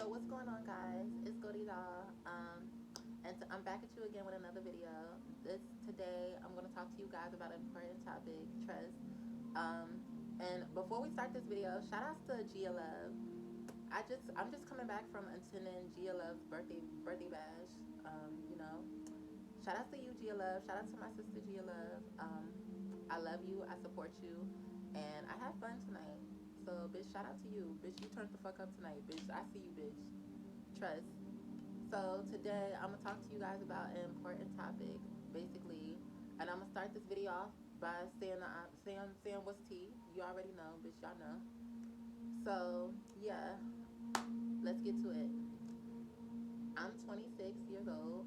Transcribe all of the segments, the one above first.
So what's going on, guys? It's Goody Doll, and I'm back at you again with another video. This today I'm going to talk to you guys about an important topic, trust. And before we start this video, shout outs to Gia Love. I'm just coming back from attending Gia Love's birthday bash. You know, shout outs to you, Gia Love. Shout out to my sister Gia Love. I love you. I support you, and I had fun tonight. So, bitch, shout out to you. Bitch, you turned the fuck up tonight. Bitch, I see you, bitch. Trust. So, today, I'm going to talk to you guys about an important topic, basically. And I'm going to start this video off by saying what's tea. You already know, bitch, y'all know. So, yeah, let's get to it. I'm 26 years old,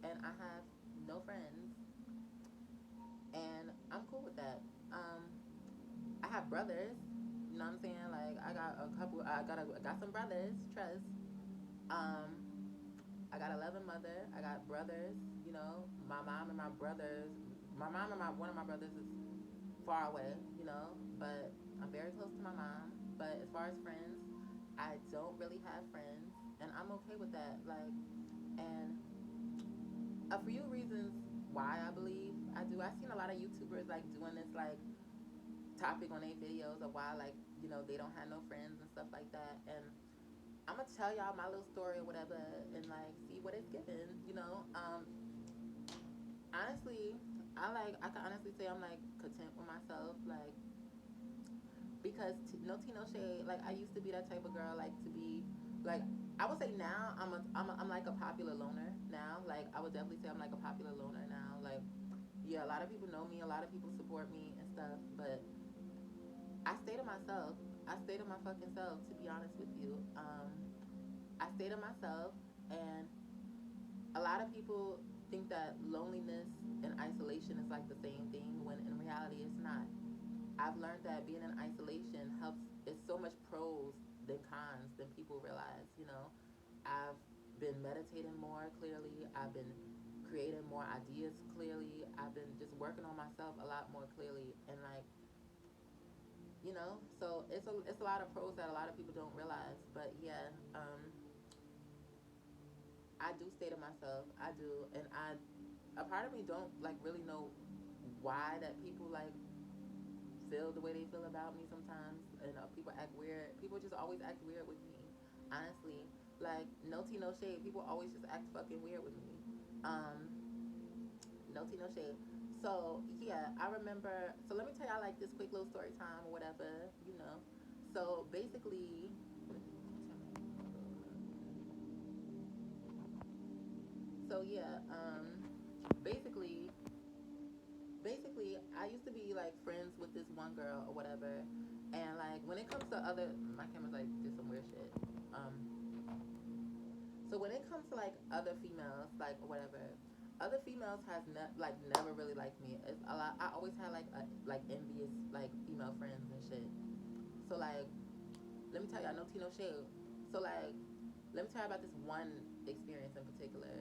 and I have no friends. And I'm cool with that. I have brothers. You know what I'm saying? Like I got a couple. I got some brothers. Trust. Um, I got a loving mother. I got brothers. You know, my mom and my brothers. My mom and one of my brothers is far away. You know, but I'm very close to my mom. But as far as friends, I don't really have friends, and I'm okay with that. Like, and a few reasons why I believe I do. I've seen a lot of YouTubers like doing this like topic on their videos of why like they don't have no friends and stuff like that, and I'm gonna tell y'all my little story or whatever and like see what it's given. Honestly, I can honestly say I'm like content with myself, like because no tea no shade, like I used to be that type of girl, like to be like I would say now I'm like a popular loner now. Like I would definitely say I'm like a popular loner now. Like yeah, a lot of people know me, a lot of people support me and stuff, but I stay to myself. I stay to my fucking self, to be honest with you. I stay to myself, and a lot of people think that loneliness and isolation is like the same thing, when in reality it's not. I've learned that being in isolation helps, it's so much pros than cons than people realize, I've been meditating more clearly, I've been creating more ideas clearly, I've been just working on myself a lot more clearly, and like so it's a lot of pros that a lot of people don't realize. But yeah, I do stay to myself, I do. And a part of me don't like really know why that people like feel the way they feel about me sometimes. And people act weird, people just always act weird with me, honestly. Like no tea no shade, people always just act fucking weird with me. um no tea no shade. So yeah, I remember. So let me tell y'all like this quick little story time or whatever, So basically, so yeah, basically, I used to be like friends with this one girl or whatever, and like when it comes to other, my camera's like did some weird shit. So when it comes to like other females, like or whatever, other females has like never really liked me. It's a lot. I always had like envious like female friends and shit. So like, let me tell y'all, no tea, no shade. So like, let me tell you about this one experience in particular,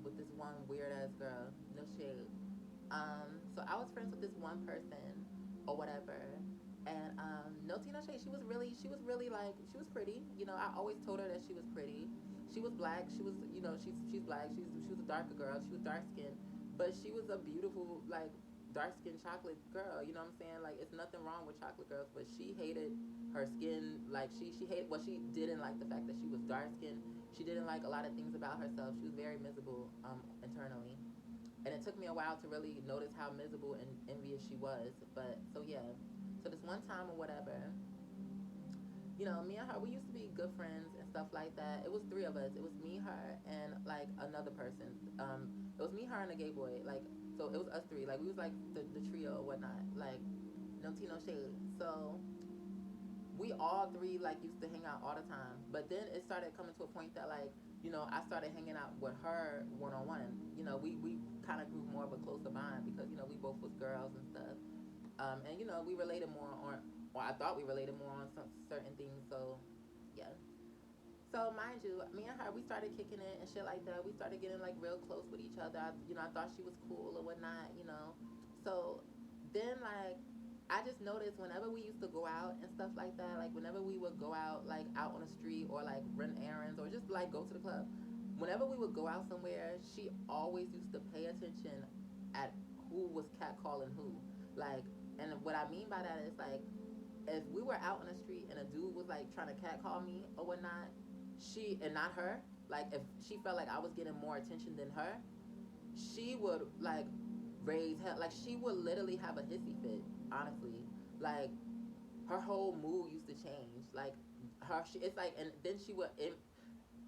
with this one weird ass girl. No shade. So I was friends with this one person or whatever, and no tea, no shade. She was really like, she was pretty. I always told her that she was pretty. She was black. She was, she's black. She was a darker girl. She was dark skinned, but she was a beautiful like dark skinned chocolate girl. You know what I'm saying? Like it's nothing wrong with chocolate girls, but she hated her skin. Like she hated, well, she didn't like the fact that she was dark skinned. She didn't like a lot of things about herself. She was very miserable internally, and it took me a while to really notice how miserable and envious she was. But so yeah, so this one time or whatever, me and her, we used to be good friends and stuff like that. It was three of us. It was me, her, and like another person. It was me, her, and a gay boy. Like, so it was us three. Like we was like the trio or whatnot. Like no tea no shade. So we all three like used to hang out all the time. But then it started coming to a point that like, I started hanging out with her one on one. We kind of grew more of a closer bond because we both was girls and stuff. And we related more on, or I thought we related more on some certain things. So yeah. So mind you, me and her, we started kicking it and shit like that. We started getting like real close with each other. I thought she was cool or whatnot. So then like I just noticed whenever we used to go out and stuff like that, like whenever we would go out, like out on the street or like run errands or just like go to the club, whenever we would go out somewhere, she always used to pay attention at who was catcalling who. Like, and what I mean by that is like, if we were out on the street and a dude was like trying to catcall me or whatnot, she and not her, like if she felt like I was getting more attention than her, she would like raise hell. Like she would literally have a hissy fit. Honestly, like her whole mood used to change. Like it's like, and then she would.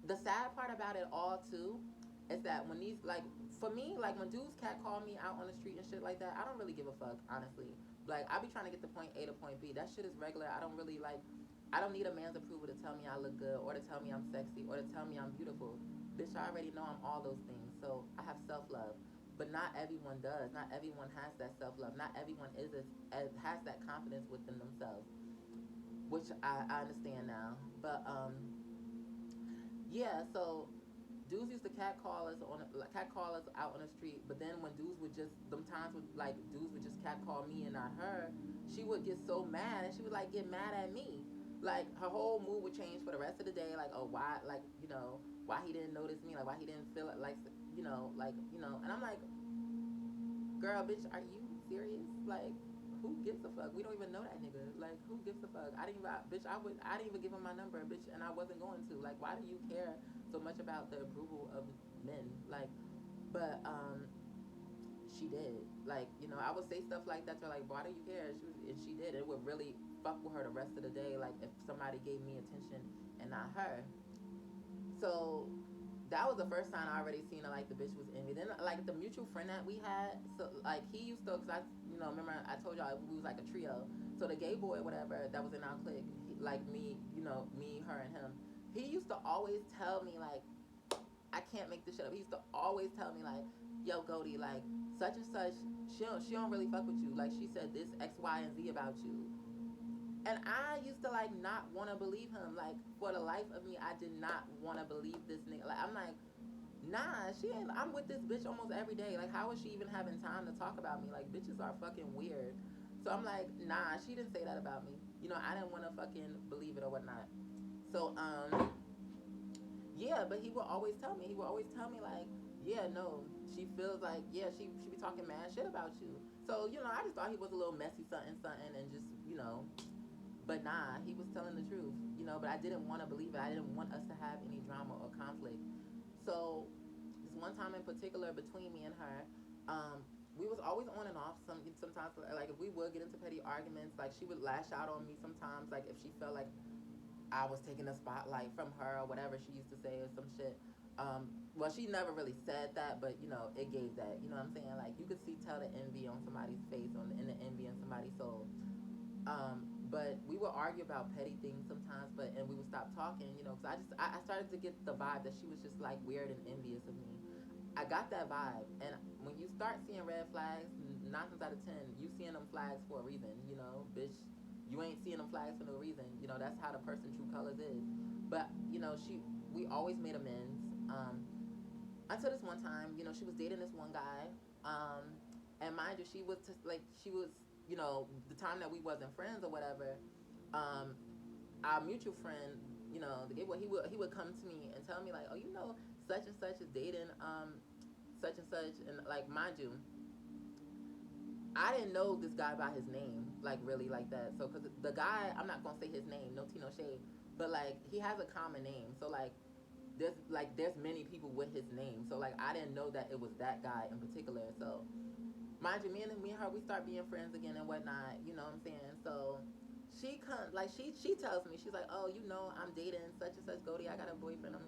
The sad part about it all too is that when these like for me, like when dudes cat call me out on the street and shit like that, I don't really give a fuck. Honestly, like I be trying to get to point A to point B. That shit is regular. I don't really like. I don't need a man's approval to tell me I look good or to tell me I'm sexy or to tell me I'm beautiful. Bitch, I already know I'm all those things. So I have self love. But not everyone does. Not everyone has that self love. Not everyone has that confidence within themselves, which I understand now. But yeah. So dudes used to catcall us out on the street, but then when dudes would just sometimes would like dudes would just catcall me and not her, she would get so mad and she would like get mad at me. Like her whole mood would change for the rest of the day. Like, oh, why, like, why he didn't notice me, like why he didn't feel it, and I'm like, girl, bitch, are you serious? Like, who gives a fuck? We don't even know that nigga. Like, who gives a fuck? I didn't even give him my number, bitch, and I wasn't going to. Like, why do you care so much about the approval of men? Like, but she did. Like, I would say stuff like that to her, like, why do you care? And she did. It would really fuck with her the rest of the day. Like, if somebody gave me attention and not her. So that was the first time I already seen her, like the bitch was envy. Then like the mutual friend that we had, so like he used to, cause I remember I told y'all we was like a trio. So the gay boy, whatever, that was in our clique, like me, me, her, and him. He used to always tell me like, I can't make this shit up. He used to always tell me like, yo, Goldie, like such and such, she don't really fuck with you. Like she said this X, Y, and Z about you. And I used to like not want to believe him. Like for the life of me, I did not want to believe this nigga. Like I'm like, nah, she ain't. I'm with this bitch almost every day. Like how is she even having time to talk about me? Like bitches are fucking weird. So I'm like, nah, she didn't say that about me. I didn't want to fucking believe it or whatnot. So yeah, but he would always tell me. He would always tell me like, yeah, no, she feels like, yeah, she be talking mad shit about you. So I just thought he was a little messy, something, and just but nah, he was telling the truth, but I didn't want to believe it. I didn't want us to have any drama or conflict. So this one time in particular between me and her, we was always on and off. Sometimes like if we would get into petty arguments, like she would lash out on me sometimes, like if she felt like I was taking the spotlight from her or whatever she used to say or some shit. Well, she never really said that, but it gave that. You know what I'm saying? Like you could tell the envy on somebody's face, and the envy in somebody's soul. But we would argue about petty things sometimes, and we would stop talking, because I started to get the vibe that she was just like weird and envious of me. I got that vibe, and when you start seeing red flags, 9 times out of 10, you seeing them flags for a reason, bitch. You ain't seeing them flags for no reason, that's how the person true colors is. But we always made amends. Until this one time, she was dating this one guy, and mind you, she was the time that we wasn't friends or whatever, um, our mutual friend, the gay boy, he would come to me and tell me like, oh, such and such is dating such and such, and like mind you, I didn't know this guy by his name, like really like that. So because the guy, I'm not gonna say his name, no tea, no shade, but like he has a common name. So like there's many people with his name. So like I didn't know that it was that guy in particular. So mind you, me and her, we start being friends again and whatnot. You know what I'm saying? So she comes, like she tells me, she's like, oh, I'm dating such and such, Goldie. I got a boyfriend. I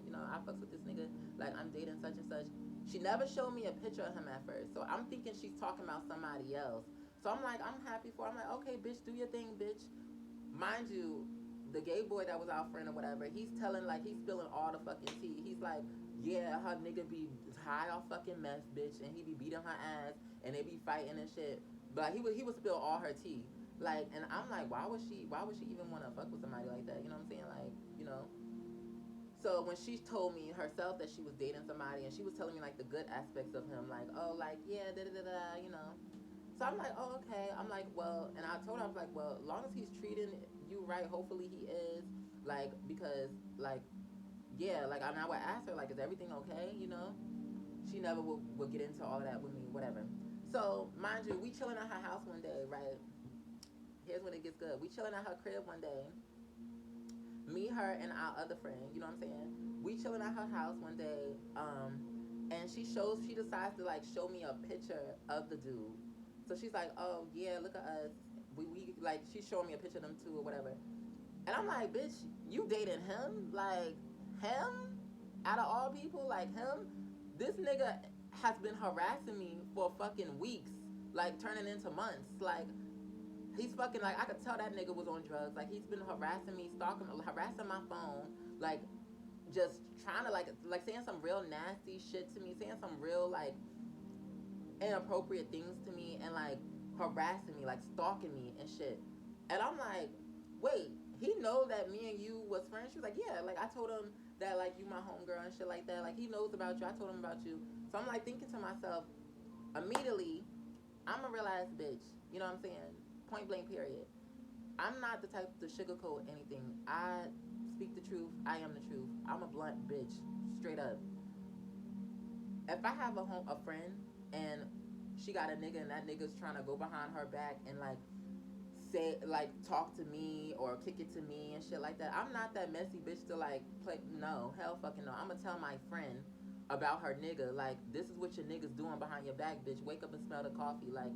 fucks with this nigga. Like I'm dating such and such. She never showed me a picture of him at first, so I'm thinking she's talking about somebody else. So I'm like, I'm happy for her. I'm like, okay, bitch, do your thing, bitch. Mind you, the gay boy that was our friend or whatever, he's spilling all the fucking tea. He's like, yeah, her nigga be high off fucking meth, bitch, and he be beating her ass, and they be fighting and shit. But he would spill all her tea. Like, and I'm like, why would she even want to fuck with somebody like that? You know what I'm saying? Like, So when she told me herself that she was dating somebody, and she was telling me like the good aspects of him, like, oh, like, yeah, da da da da, So I'm like, oh, okay. I'm like, well, and I told her, I was like, well, as long as he's treating you right, hopefully he is. Like, because, like, yeah, like, and I would ask her, like, is everything okay, you know? She never would get into all of that with me, whatever. So, mind you, we chilling at her house one day, right? Here's when it gets good. We chilling at her crib one day. Me, her, and our other friend, you know what I'm saying? We chilling at her house one day, and she decides to, like, show me a picture of the dude. So she's like, oh, yeah, look at us. Like, she's showing me a picture of them too or whatever. And I'm like, bitch, you dating him? Like, him? Out of all people, like him? This nigga has been harassing me for fucking weeks, like turning into months. Like, he's fucking, like, I could tell that nigga was on drugs. Like, he's been harassing me, stalking, harassing my phone, like, just trying to, like saying some real nasty shit to me, saying some real, like, inappropriate things to me, and, like, harassing me, like, stalking me and shit. And I'm like, wait, he know that me and you was friends? She was like, yeah, like, I told him that, like, you my homegirl and shit like that. Like, he knows about you. I told him about you. So I'm, like, thinking to myself, immediately, I'm a real ass bitch. You know what I'm saying? Point blank, period. I'm not the type to sugarcoat anything. I speak the truth. I am the truth. I'm a blunt bitch. Straight up. If I have a friend and she got a nigga and that nigga's trying to go behind her back and, like, say, like, talk to me or kick it to me and shit like that, I'm not that messy bitch to, like, play. No, hell fucking no. I'm gonna tell my friend about her nigga, like, this is what your nigga's doing behind your back, bitch. Wake up and smell the coffee. Like,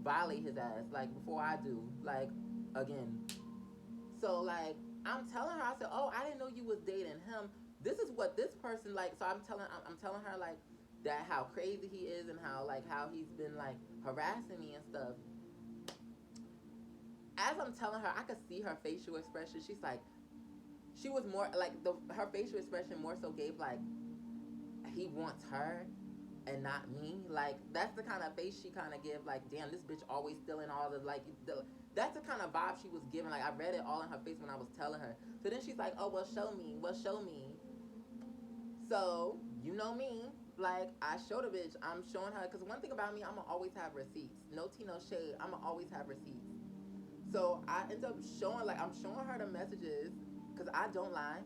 violate his ass, like, before I do, like, again. So, like, I'm telling her, I said, oh, I didn't know you was dating him. This is what this person, like, so I'm telling her, like, that how crazy he is and how, like, how he's been, like, harassing me and stuff. As I'm telling her, I could see her facial expression. She's like, she was more like, her facial expression more so gave, like, he wants her and not me. Like, that's the kind of face she kind of give. Like, damn, this bitch always stealing all the, like, that's the kind of vibe she was giving. Like, I read it all in her face when I was telling her. So then she's like, oh, well, show me. Well, show me. So, you know me. Like, I showed a bitch. I'm showing her. Because one thing about me, I'm going to always have receipts. No tea, no shade. I'm going to always have receipts. So I end up showing, like, I'm showing her the messages. Because I don't lie.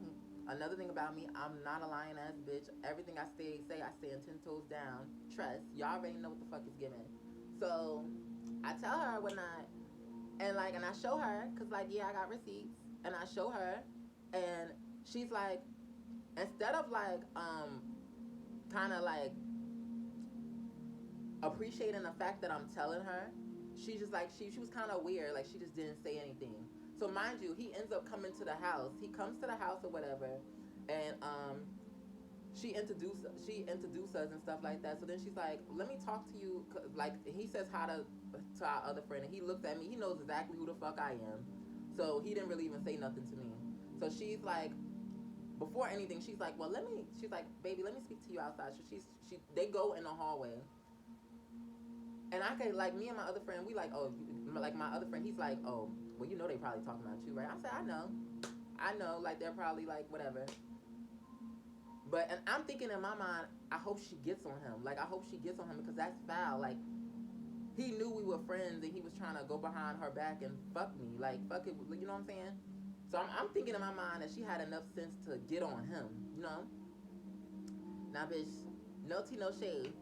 Another thing about me, I'm not a lying ass bitch. Everything I say, I stand 10 toes down. Trust. Y'all already know what the fuck is given. So I tell her whatnot. And, like, and I show her. Because, like, yeah, I got receipts. And I show her. And she's like, instead of, like, kind of, like, appreciating the fact that I'm telling her, she just, like, she was kind of weird. Like, she just didn't say anything. So mind you, he ends up coming to the house. He comes to the house or whatever, and she introduced us and stuff like that. So then she's like, let me talk to you. Like, he says hi to our other friend, and he looks at me. He knows exactly who the fuck I am. So he didn't really even say nothing to me. So she's like, before anything, she's like, well, she's like, baby, let me speak to you outside. So they go in the hallway. And I could, like, me and my other friend, we like, oh, like, my other friend, he's like, oh, well, you know they probably talking about you, right? I said, I know, like, they're probably, like, whatever. But, and I'm thinking in my mind, I hope she gets on him. Like, I hope she gets on him because that's foul. Like, he knew we were friends and he was trying to go behind her back and fuck me. Like, fuck it, you know what I'm saying? So I'm thinking in my mind that she had enough sense to get on him, you know? Now, bitch, no tea, no shade.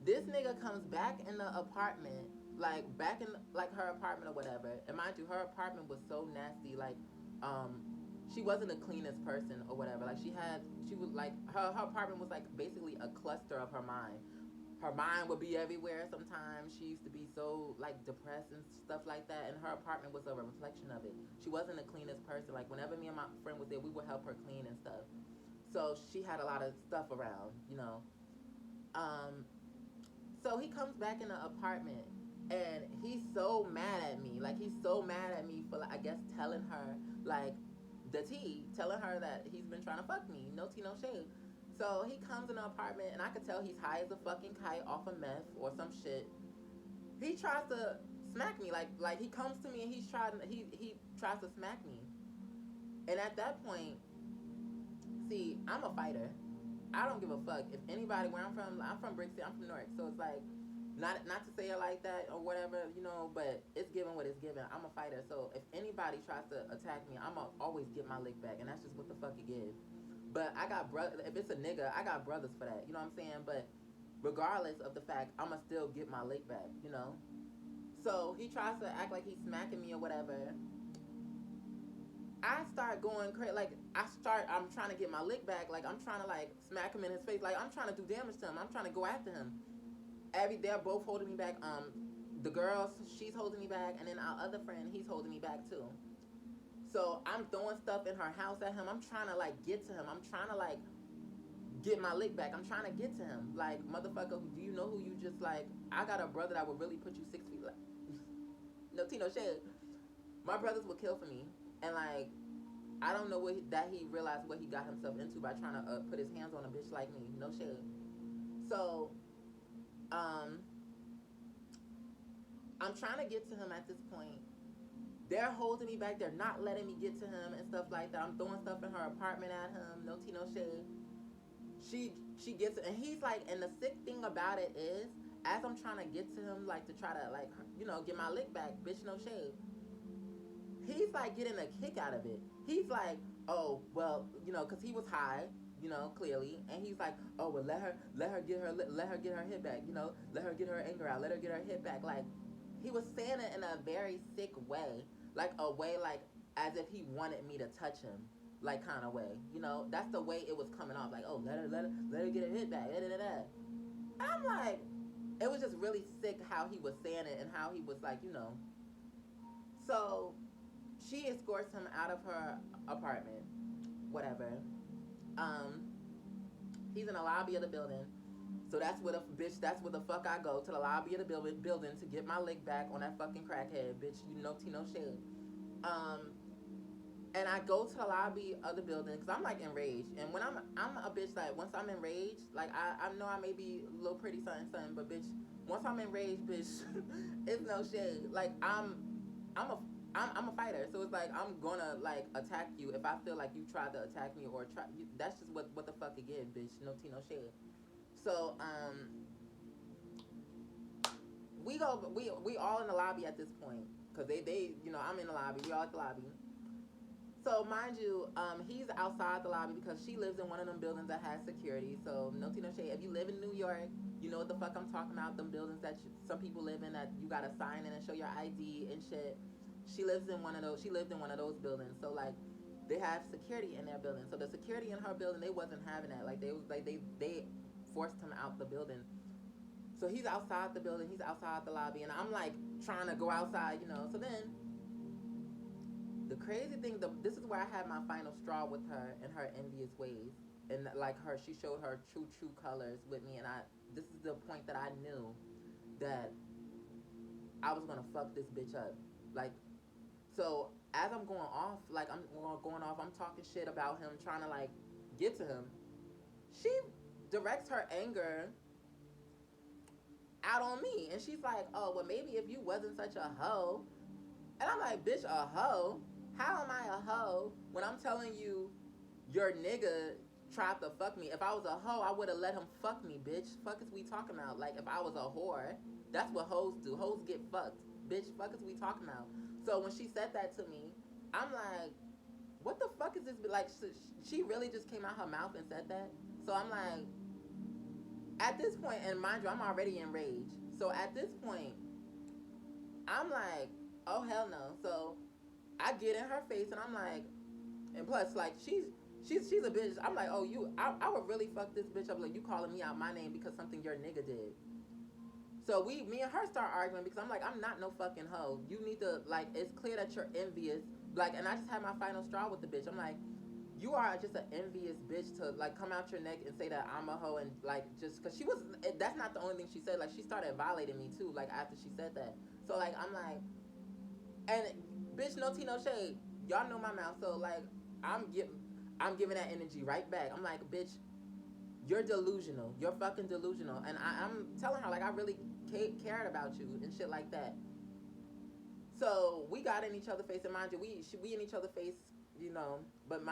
This nigga comes back in the apartment, like, back in, like, her apartment or whatever. And mind you, her apartment was so nasty. Like, she wasn't the cleanest person or whatever. Like, she was, like, her apartment was, like, basically a cluster of her mind. Her mind would be everywhere sometimes. She used to be so, like, depressed and stuff like that. And her apartment was a reflection of it. She wasn't the cleanest person. Like, whenever me and my friend was there, we would help her clean and stuff. So she had a lot of stuff around, you know. So he comes back in the apartment and he's so mad at me. Like, he's so mad at me for, like, I guess, telling her, like, the tea, telling her that he's been trying to fuck me. No tea, no shade. So he comes in the apartment and I could tell he's high as a fucking kite off of meth or some shit. He tries to smack me. Like he comes to me and he tries to smack me. And at that point, see, I'm a fighter. I don't give a fuck if anybody, where I'm from Brick City, I'm from Newark, so it's like, Not to say it like that or whatever, but it's given what it's given. I'm a fighter, so if anybody tries to attack me, I'ma always get my lick back, and that's just what the fuck it gives. But I got brother. If it's a nigga, I got brothers for that. You know what I'm saying? But regardless of the fact, I'ma still get my lick back. So he tries to act like he's smacking me or whatever. I start going crazy. Like I'm trying to get my lick back. Like I'm trying to like smack him in his face. Like I'm trying to do damage to him. I'm trying to go after him. They're both holding me back. The girl, she's holding me back, and then our other friend, he's holding me back too. So I'm throwing stuff in her house at him. I'm trying to like get to him. I'm trying to like get my lick back. I'm trying to get to him. Like, motherfucker, do you know who you just like? I got a brother that would really put you 6 feet. Like, no tea, no shade. My brothers would kill for me, and like I don't know that he realized what he got himself into by trying to put his hands on a bitch like me. No shade. So, um, I'm trying to get to him at this point. They're holding me back. They're not letting me get to him and stuff like that. I'm throwing stuff in her apartment at him. No tea, no shade. She gets it, and he's like, and the sick thing about it is, as I'm trying to get to him, like to try to like get my lick back, bitch, no shade. He's like getting a kick out of it. He's like, oh well, because he was high, clearly, and he's like, oh well, let her get her hit back, let her get her anger out, let her get her hit back. Like he was saying it in a very sick way, like a way like as if he wanted me to touch him, like kind of way, That's the way it was coming off, like, oh let her get her hit back. Da, da, da, da. I'm like, it was just really sick how he was saying it and how he was like, So she escorts him out of her apartment, whatever. Um, he's in the lobby of the building. So that's where the fuck I go, to the lobby of the building to get my lick back on that fucking crackhead, bitch. No shade. Um, and I go to the lobby of the building because I'm like enraged. And when I'm a bitch, like once I'm enraged, like I know I may be a little pretty something, but bitch, once I'm enraged, bitch, it's no shade. Like I'm a I'm a fighter, so it's like I'm gonna like attack you if I feel like you tried to attack me or try. That's just what the fuck it gives, bitch. No tea, no shade. So we all in the lobby at this point because they I'm in the lobby. We all at the lobby. So mind you, he's outside the lobby because she lives in one of them buildings that has security. So no tea, no shade. If you live in New York, you know what the fuck I'm talking about. Them buildings that some people live in that you gotta sign in and show your ID and shit. She lives in one of those. She lived in one of those buildings. So like, they have security in their building. So the security in her building, they wasn't having that. Like they forced him out the building. So he's outside the building. He's outside the lobby, and I'm like trying to go outside, So then the crazy thing, this is where I had my final straw with her and her envious ways, and like she showed her true colors with me, and this is the point that I knew that I was gonna fuck this bitch up, like. So as I'm going off, like I'm talking shit about him, trying to like get to him. She directs her anger out on me, and she's like, "Oh, well, maybe if you wasn't such a hoe." And I'm like, "Bitch, a hoe? How am I a hoe when I'm telling you your nigga tried to fuck me? If I was a hoe, I would have let him fuck me, bitch. Fuck is we talking about? Like if I was a whore, that's what hoes do. Hoes get fucked, bitch. Fuck is we talking about?" So when she said that to me, I'm like, what the fuck is this? Like, she really just came out her mouth and said that. So I'm like, at this point, and mind you, I'm already enraged. So at this point, I'm like, oh hell no. So I get in her face and I'm like, and plus like she's a bitch. I'm like, oh I would really fuck this bitch up. Like you calling me out my name because something your nigga did. So me and her start arguing because I'm like, I'm not no fucking hoe. You need to, like, it's clear that you're envious. Like, and I just had my final straw with the bitch. I'm like, you are just an envious bitch to, like, come out your neck and say that I'm a hoe and, like, just, because that's not the only thing she said. Like, she started violating me, too, like, after she said that. So, like, I'm like, and, bitch, no tea, no shade. Y'all know my mouth. So, like, I'm giving that energy right back. I'm like, bitch, you're delusional. You're fucking delusional. And I'm telling her, like, I really cared about you and shit like that. So we got in each other's face, and mind you, we in each other's face, But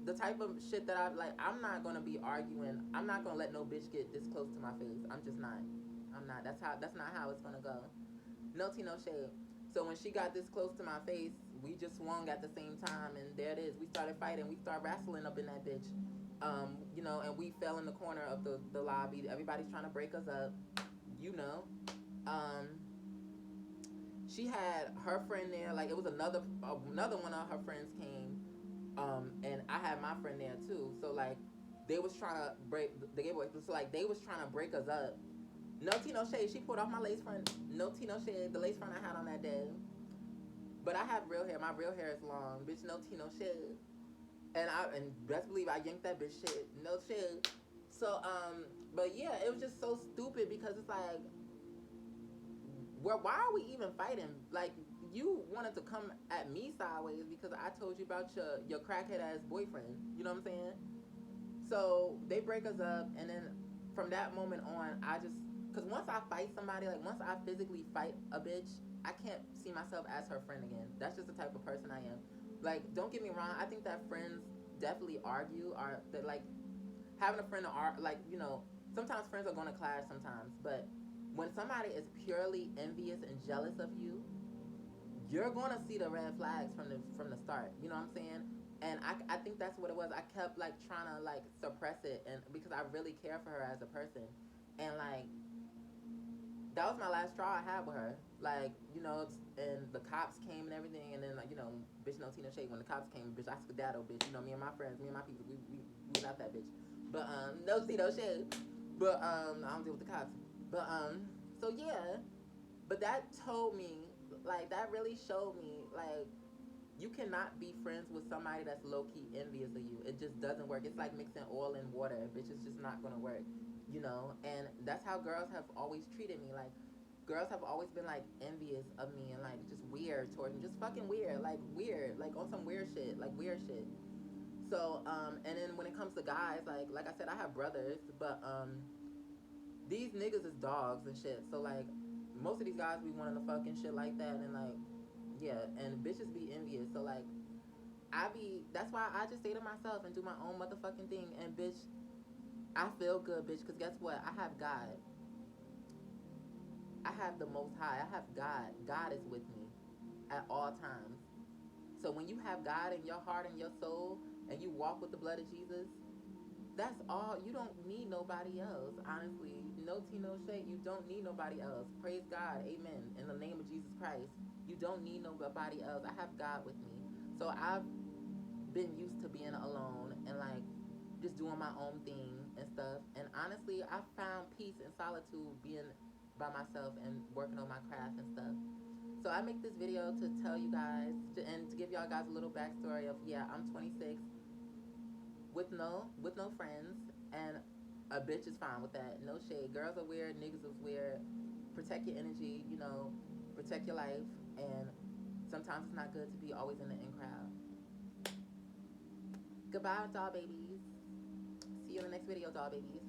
the type of shit that I'm not gonna be arguing. I'm not gonna let no bitch get this close to my face. I'm just not. I'm not. That's not how it's gonna go. No tea, no shade. So when she got this close to my face, we just swung at the same time, and there it is. We started fighting. We started wrestling up in that bitch. And we fell in the corner of the lobby. Everybody's trying to break us up. You know. Um, she had her friend there. Like, it was another one of her friends came. And I had my friend there too. So like, they was trying to break the giveaway. So like, they was trying to break us up. No tea, no shade. She pulled off my lace front. No tea, no shade. The lace front I had on that day. But I have real hair. My real hair is long. Bitch, no tea, no shade. And best believe I yanked that bitch shit. No shade. So, but yeah, it was just so stupid because it's like, why are we even fighting? Like, you wanted to come at me sideways because I told you about your crackhead ass boyfriend. You know what I'm saying? So they break us up, and then from that moment on, because once I fight somebody, like once I physically fight a bitch, I can't see myself as her friend again. That's just the type of person I am. Like, don't get me wrong, I think that friends definitely argue, or that like having a friend to sometimes friends are gonna clash sometimes, but when somebody is purely envious and jealous of you, you're gonna see the red flags from the start. You know what I'm saying? And I think that's what it was. I kept like trying to like suppress it, and because I really care for her as a person, and like that was my last straw I had with her. Like, and the cops came and everything, and then like, bitch, no tea, no shade. When the cops came, bitch, I skedaddle, bitch. Me and my friends, me and my people, we left that bitch. But no tea, no shade. But I don't deal with the cops. But so yeah. But that told me, like, that really showed me, like, you cannot be friends with somebody that's low-key envious of you. It just doesn't work. It's like mixing oil and water. Bitch, it's just not going to work, And that's how girls have always treated me. Like, girls have always been, like, envious of me and, like, just weird towards me. Just fucking weird. Like, weird. Like, on some weird shit. Like, weird shit. So, and then when it comes to guys, like I said, I have brothers, but, these niggas is dogs and shit. So, like, most of these guys be wanting to fucking shit like that, and like, yeah, and bitches be envious. So like, that's why I just stay to myself and do my own motherfucking thing. And bitch, I feel good, bitch, because guess what? I have God. I have the Most High. I have God. God is with me at all times. So when you have God in your heart and your soul, and you walk with the blood of Jesus, that's all. You don't need nobody else, honestly. No tea, no shade. You don't need nobody else. Praise God. Amen. In the name of Jesus Christ. You don't need nobody else. I have God with me. So I've been used to being alone and like just doing my own thing and stuff. And honestly, I found peace and solitude being by myself and working on my craft and stuff. So I make this video to tell you guys and to give y'all guys a little backstory of, yeah, I'm 26 with no friends, and a bitch is fine with that. No shade. Girls are weird, niggas is weird. Protect your energy, protect your life, and sometimes it's not good to be always in the in crowd. Goodbye, doll babies. See you in the next video, doll babies.